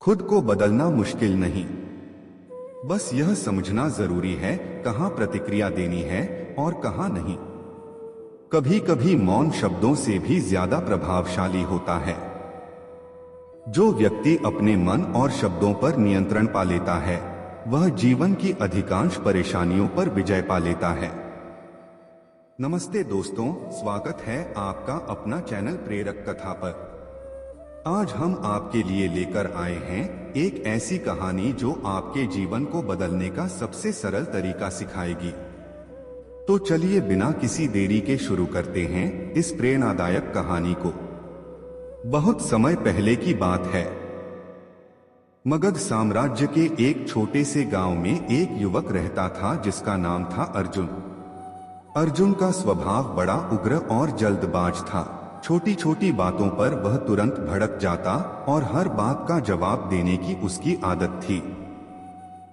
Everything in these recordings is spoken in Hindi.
खुद को बदलना मुश्किल नहीं, बस यह समझना जरूरी है कहाँ प्रतिक्रिया देनी है और कहाँ नहीं। कभी कभी मौन शब्दों से भी ज्यादा प्रभावशाली होता है। जो व्यक्ति अपने मन और शब्दों पर नियंत्रण पा लेता है वह जीवन की अधिकांश परेशानियों पर विजय पा लेता है। नमस्ते दोस्तों, स्वागत है आपका अपना चैनल प्रेरक कथा पर। आज हम आपके लिए लेकर आए हैं एक ऐसी कहानी जो आपके जीवन को बदलने का सबसे सरल तरीका सिखाएगी। तो चलिए बिना किसी देरी के शुरू करते हैं इस प्रेरणादायक कहानी को। बहुत समय पहले की बात है। मगध साम्राज्य के एक छोटे से गांव में एक युवक रहता था जिसका नाम था अर्जुन। अर्जुन का स्वभाव बड़ा उग्र और जल्दबाज था। छोटी छोटी बातों पर वह तुरंत भड़क जाता और हर बात का जवाब देने की उसकी आदत थी।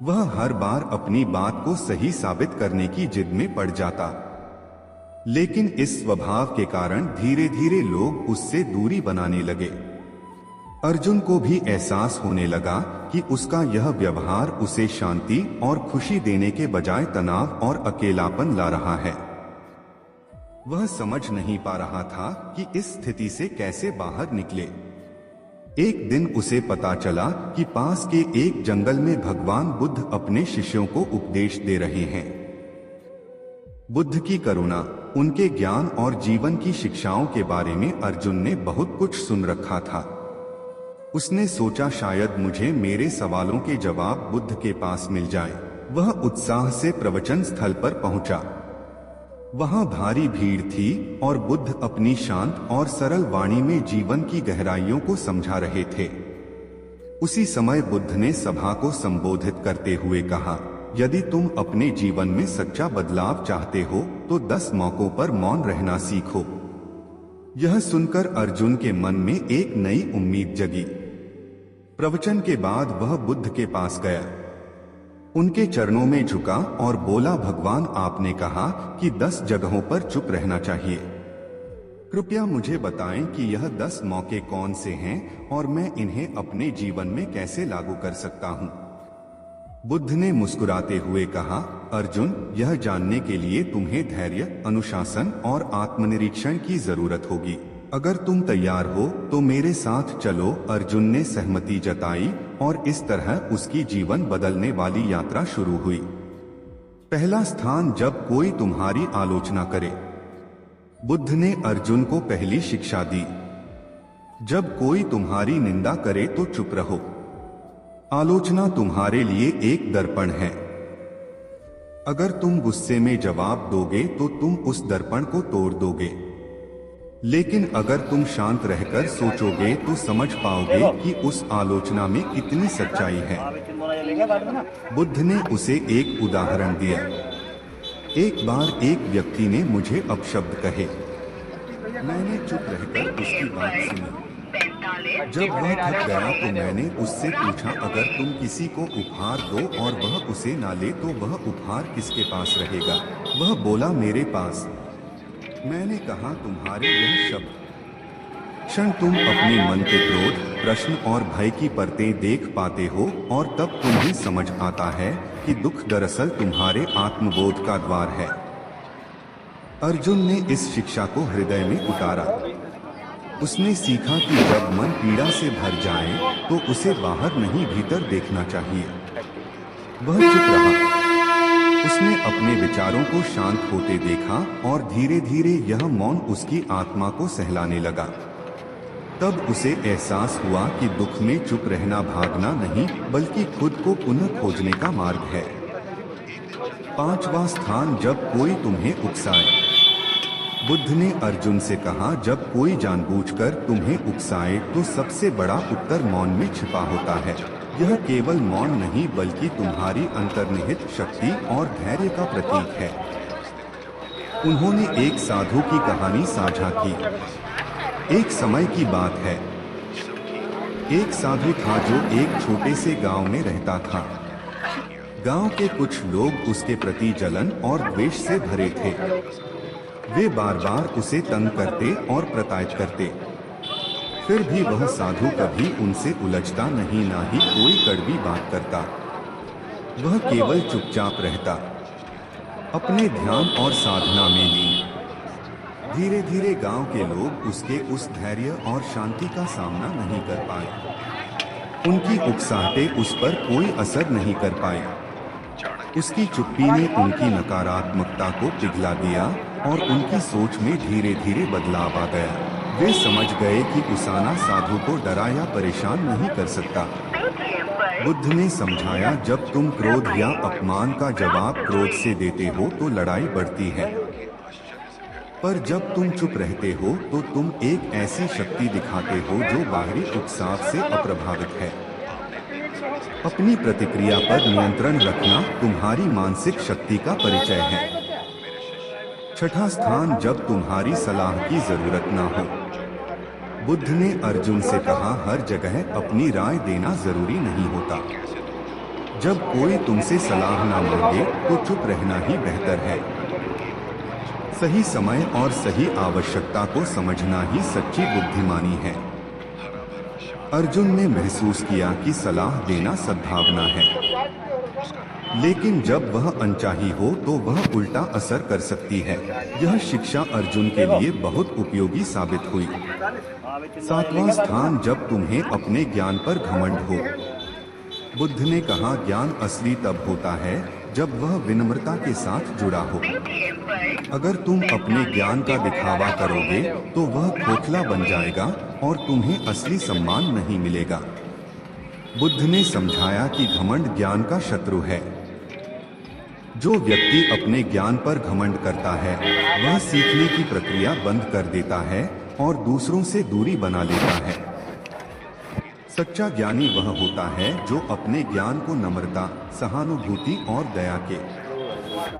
वह हर बार अपनी बात को सही साबित करने की जिद में पड़ जाता, लेकिन इस स्वभाव के कारण धीरे धीरे लोग उससे दूरी बनाने लगे। अर्जुन को भी एहसास होने लगा कि उसका यह व्यवहार उसे शांति और खुशी देने के बजाय तनाव और अकेलापन ला रहा है। वह समझ नहीं पा रहा था कि इस स्थिति से कैसे बाहर निकले। एक दिन उसे पता चला कि पास के एक जंगल में भगवान बुद्ध अपने शिष्यों को उपदेश दे रहे हैं। बुद्ध की करुणा, उनके ज्ञान और जीवन की शिक्षाओं के बारे में अर्जुन ने बहुत कुछ सुन रखा था। उसने सोचा शायद मुझे मेरे सवालों के जवाब बुद्ध के पास मिल जाएं। वह उत्साह से प्रवचन स्थल पर पहुंचा। वहां भारी भीड़ थी और बुद्ध अपनी शांत और सरल वाणी में जीवन की गहराइयों को समझा रहे थे। उसी समय बुद्ध ने सभा को संबोधित करते हुए कहा, यदि तुम अपने जीवन में सच्चा बदलाव चाहते हो तो 10 मौकों पर मौन रहना सीखो। यह सुनकर अर्जुन के मन में एक नई उम्मीद जगी। प्रवचन के बाद वह बुद्ध के पास गया, उनके चरणों में झुका और बोला, भगवान आपने कहा कि 10 जगहों पर चुप रहना चाहिए। कृपया मुझे बताएं कि यह 10 मौके कौन से हैं और मैं इन्हें अपने जीवन में कैसे लागू कर सकता हूं। बुद्ध ने मुस्कुराते हुए कहा, अर्जुन, यह जानने के लिए तुम्हें धैर्य, अनुशासन और आत्मनिरीक्षण की जरूरत होगी। अगर तुम तैयार हो तो मेरे साथ चलो। अर्जुन ने सहमति जताई और इस तरह उसकी जीवन बदलने वाली यात्रा शुरू हुई। पहला स्थान, जब कोई तुम्हारी आलोचना करे। बुद्ध ने अर्जुन को पहली शिक्षा दी, जब कोई तुम्हारी निंदा करे तो चुप रहो। आलोचना तुम्हारे लिए एक दर्पण है। अगर तुम गुस्से में जवाब दोगे तो तुम उस दर्पण को तोड़ दोगे, लेकिन अगर तुम शांत रहकर सोचोगे तो समझ पाओगे कि उस आलोचना में कितनी सच्चाई है। बुद्ध ने उसे एक उदाहरण दिया। एक बार एक व्यक्ति ने मुझे अपशब्द कहे। मैंने चुप रहकर उसकी बात सुनी। जब वह थक गया तो मैंने उससे पूछा, अगर तुम किसी को उपहार दो और वह उसे ना ले तो वह उपहार किसके पास रहेगा? वह बोला, मेरे पास। मैंने कहा, तुम्हारे यह शब्द क्षण तुम अपने मन के क्रोध, प्रश्न और भय की परतें देख पाते हो और तब तुम्हें समझ आता है कि दुख दरअसल तुम्हारे आत्मबोध का द्वार है। अर्जुन ने इस शिक्षा को हृदय में उतारा। उसने सीखा कि जब मन पीड़ा से भर जाए तो उसे बाहर नहीं भीतर देखना चाहिए। वह चुप रहा। उसने अपने विचारों को शांत होते देखा और धीरे धीरे यह मौन उसकी आत्मा को सहलाने लगा। तब उसे एहसास हुआ कि दुख में चुप रहना भागना नहीं बल्कि खुद को पुनः खोजने का मार्ग है। 5वां स्थान, जब कोई तुम्हें उकसाए। बुद्ध ने अर्जुन से कहा, जब कोई जानबूझकर तुम्हें उकसाए तो सबसे बड़ा उत्तर मौन में छिपा होता है। यह केवल मौन नहीं बल्कि तुम्हारी अंतर्निहित शक्ति और धैर्य का प्रतीक है। उन्होंने एक साधु की कहानी साझा की। एक समय की बात है। एक साधु था जो एक छोटे से गांव में रहता था। गांव के कुछ लोग उसके प्रति जलन और द्वेष से भरे थे। वे बार बार उसे तंग करते और प्रताड़ित करते। फिर भी वह साधु कभी उनसे उलझता नहीं, ना ही कोई कड़वी बात करता। वह केवल चुपचाप रहता, अपने ध्यान और साधना में लीन। धीरे धीरे गांव के लोग उसके उस धैर्य और शांति का सामना नहीं कर पाए। उनकी उकसाहटें उस पर कोई असर नहीं कर पाई। उसकी चुप्पी ने उनकी नकारात्मकता को पिघला दिया और उनकी सोच में धीरे धीरे बदलाव आ गया। वे समझ गए कि उसाना साधु को डरा या परेशान नहीं कर सकता। बुद्ध ने समझाया, जब तुम क्रोध या अपमान का जवाब क्रोध से देते हो तो लड़ाई बढ़ती है, पर जब तुम चुप रहते हो तो तुम एक ऐसी शक्ति दिखाते हो जो बाहरी उत्साह से अप्रभावित है। अपनी प्रतिक्रिया पर नियंत्रण रखना तुम्हारी मानसिक शक्ति का परिचय है। छठा स्थान, जब तुम्हारी सलाह की जरूरत ना हो। बुद्ध ने अर्जुन से कहा, हर जगह अपनी राय देना जरूरी नहीं होता। जब कोई तुमसे सलाह ना मांगे तो चुप रहना ही बेहतर है। सही समय और सही आवश्यकता को समझना ही सच्ची बुद्धिमानी है। अर्जुन ने महसूस किया कि सलाह देना सद्भावना है, लेकिन जब वह अनचाही हो तो वह उल्टा असर कर सकती है। यह शिक्षा अर्जुन के लिए बहुत उपयोगी साबित हुई। सातवां स्थान, जब तुम्हें अपने ज्ञान पर घमंड हो। बुद्ध ने कहा, ज्ञान असली तब होता है जब वह विनम्रता के साथ जुड़ा हो। अगर तुम अपने ज्ञान का दिखावा करोगे तो वह खोखला बन जाएगा और तुम्हें असली सम्मान नहीं मिलेगा। बुद्ध ने समझाया कि घमंड ज्ञान का शत्रु है। जो व्यक्ति अपने ज्ञान पर घमंड करता है वह सीखने की प्रक्रिया बंद कर देता है और दूसरों से दूरी बना लेता है। सच्चा ज्ञानी वह होता है जो अपने ज्ञान को नम्रता, सहानुभूति और दया के